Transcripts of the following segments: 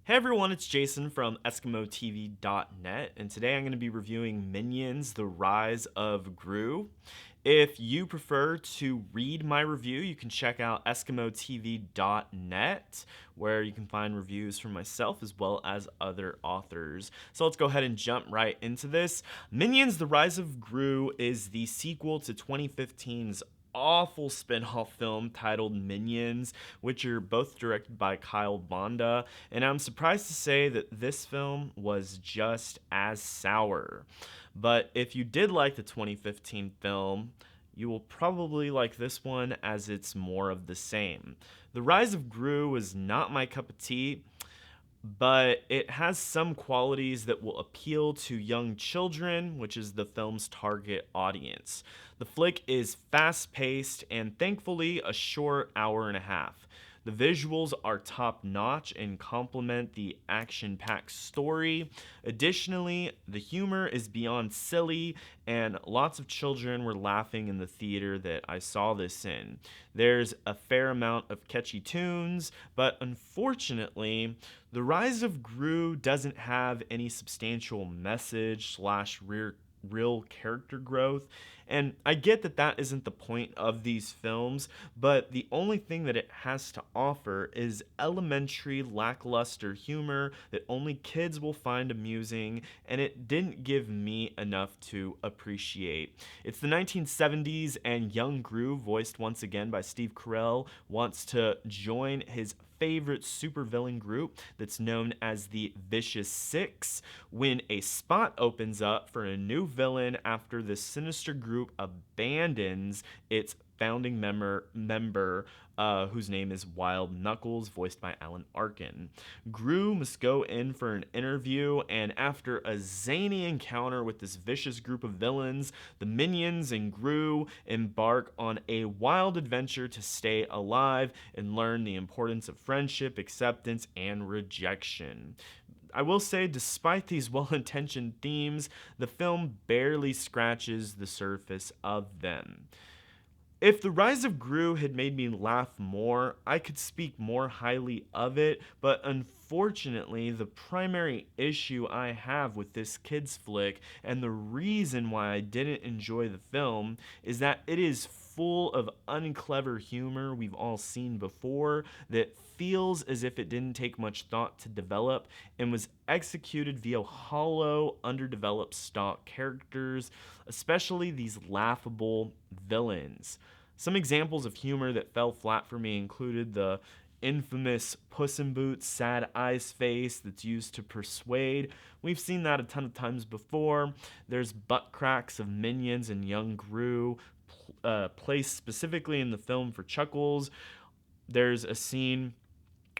Hey everyone, it's Jason from EskimoTV.net, and today I'm going to be reviewing Minions: The Rise of Gru. If you prefer to read my review, you can check out EskimoTV.net, where you can find reviews from myself as well as other authors. So let's go ahead and jump right into this. Minions: The Rise of Gru is the sequel to 2015's awful spin-off film titled Minions, which are both directed by Banda, and I'm surprised to say that this film was just as sour. But if you did like the 2015 film, you will probably like this one as it's more of the same. The Rise of Gru is not my cup of tea, but it has some qualities that will appeal to young children, which is the film's target audience. The flick is fast paced and thankfully a short hour and a half. The visuals are top notch and complement the action packed story. Additionally, the humor is beyond silly, and lots of children were laughing in the theater that I saw this in. There's a fair amount of catchy tunes, but unfortunately, The Rise of Gru doesn't have any substantial message slash real character growth. And I get that that isn't the point of these films, but the only thing that it has to offer is elementary, lackluster humor that only kids will find amusing, and it didn't give me enough to appreciate. It's the 1970s, and young Gru, voiced once again by Steve Carell, wants to join his favorite supervillain group that's known as the Vicious Six when a spot opens up for a new villain after this sinister group abandons its founding member whose name is Wild Knuckles, voiced by Alan Arkin. Gru must go in for an interview, and after a zany encounter with this vicious group of villains, the minions and Gru embark on a wild adventure to stay alive and learn the importance of friendship, acceptance, and rejection. I will say, despite these well intentioned themes, the film barely scratches the surface of them. If The Rise of Gru had made me laugh more, I could speak more highly of it, but unfortunately, the primary issue I have with this kids flick, and the reason why I didn't enjoy the film, is that it is full of unclever humor we've all seen before that feels as if it didn't take much thought to develop and was executed via hollow, underdeveloped stock characters, especially these laughable villains. Some examples of humor that fell flat for me included the infamous Puss in Boots sad eyes face that's used to persuade. We've seen that a ton of times before. There's butt cracks of minions and young Gru, placed specifically in the film for chuckles. There's a scene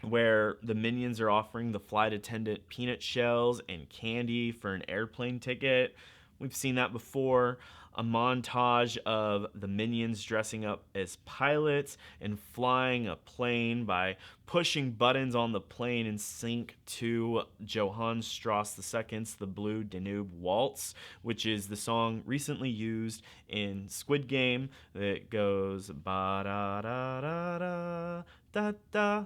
where the minions are offering the flight attendant peanut shells and candy for an airplane ticket. We've seen that before. A montage of the minions dressing up as pilots and flying a plane by pushing buttons on the plane in sync to Johann Strauss II's The Blue Danube Waltz, which is the song recently used in Squid Game that goes ba da da da da da da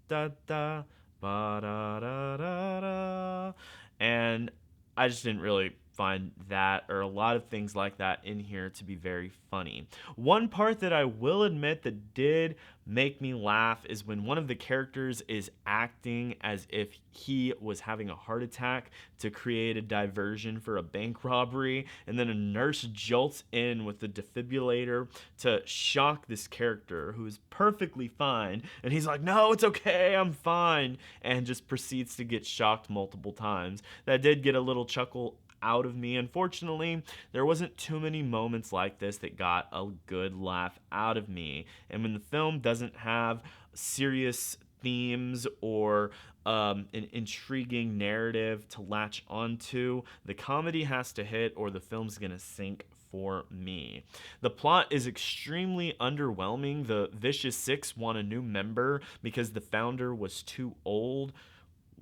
da da ba da da da da. And I just didn't really find that or a lot of things like that in here to be very funny. One part that I will admit that did make me laugh is when one of the characters is acting as if he was having a heart attack to create a diversion for a bank robbery, and then a nurse jolts in with the defibrillator to shock this character who is perfectly fine, and he's like, "No, it's okay, I'm fine," and just proceeds to get shocked multiple times. That did get a little chuckle out of me. Unfortunately, there wasn't too many moments like this that got a good laugh out of me. And when the film doesn't have serious themes or an intriguing narrative to latch onto, the comedy has to hit or the film's gonna sink for me. The plot is extremely underwhelming. The Vicious Six want a new member because the founder was too old.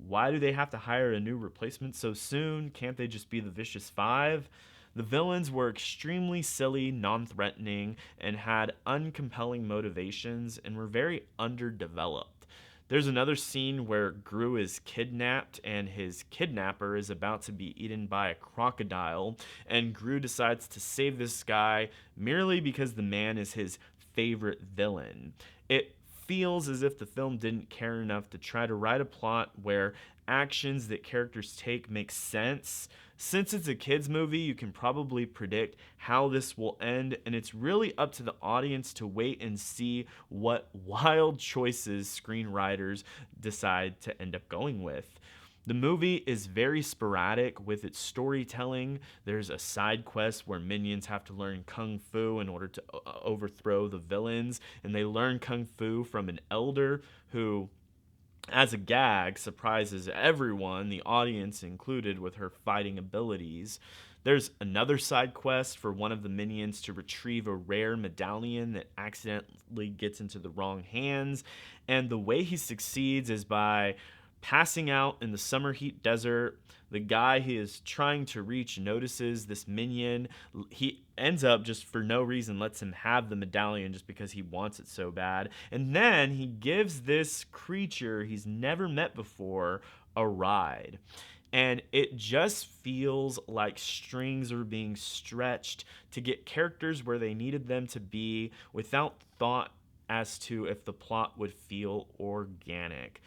Why do they have to hire a new replacement so soon? Can't they just be the Vicious Five? The villains were extremely silly, non threatening, and had uncompelling motivations and were very underdeveloped. There's another scene where Gru is kidnapped and his kidnapper is about to be eaten by a crocodile, and Gru decides to save this guy merely because the man is his favorite villain. It feels as if the film didn't care enough to try to write a plot where actions that characters take make sense. Since it's a kids movie, you can probably predict how this will end, and it's really up to the audience to wait and see what wild choices screenwriters decide to end up going with. The movie is very sporadic with its storytelling. There's a side quest where minions have to learn kung fu in order to overthrow the villains, and they learn kung fu from an elder who, as a gag, surprises everyone, the audience included, with her fighting abilities. There's another side quest for one of the minions to retrieve a rare medallion that accidentally gets into the wrong hands, and the way he succeeds is by passing out in the summer heat desert. The guy he is trying to reach notices this minion. He ends up, just for no reason, lets him have the medallion just because he wants it so bad. And then he gives this creature he's never met before a ride. And it just feels like strings are being stretched to get characters where they needed them to be without thought as to if the plot would feel organic.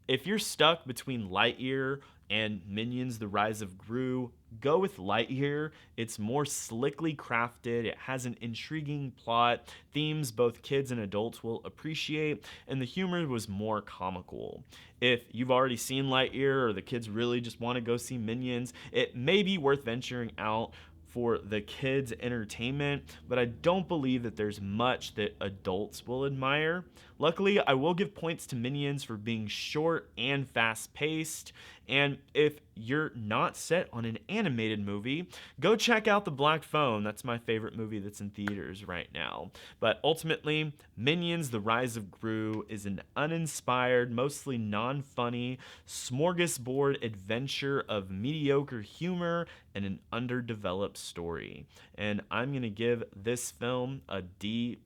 If you're stuck between Lightyear and Minions: The Rise of Gru, go with Lightyear. It's more slickly crafted, it has an intriguing plot, themes both kids and adults will appreciate, and the humor was more comical. If you've already seen Lightyear or the kids really just want to go see Minions, it may be worth venturing out for the kids' entertainment, but I don't believe that there's much that adults will admire. Luckily, I will give points to Minions for being short and fast-paced, and if you're not set on an animated movie, go check out The Black Phone. That's my favorite movie that's in theaters right now. But ultimately, Minions: The Rise of Gru is an uninspired, mostly non-funny, smorgasbord adventure of mediocre humor and an underdeveloped story. And I'm going to give this film a D+.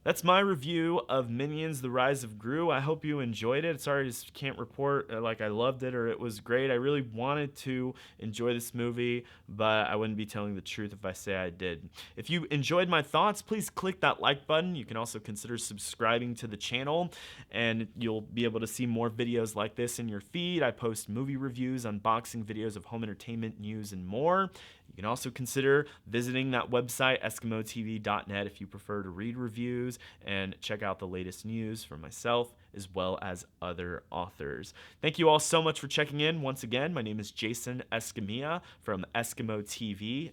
That's my review of Minions: The Rise of Gru. I hope you enjoyed it. Sorry I just can't report like I loved it or it was great. I really wanted to enjoy this movie, but I wouldn't be telling the truth if I say I did. If you enjoyed my thoughts, please click that like button. You can also consider subscribing to the channel, and you'll be able to see more videos like this in your feed. I post movie reviews, unboxing videos of home entertainment news, and more. You can also consider visiting that website, EskimoTV.net, if you prefer to read reviews and check out the latest news from myself as well as other authors. Thank you all so much for checking in. Once again, my name is Jason Escamilla from EskimoTV.net.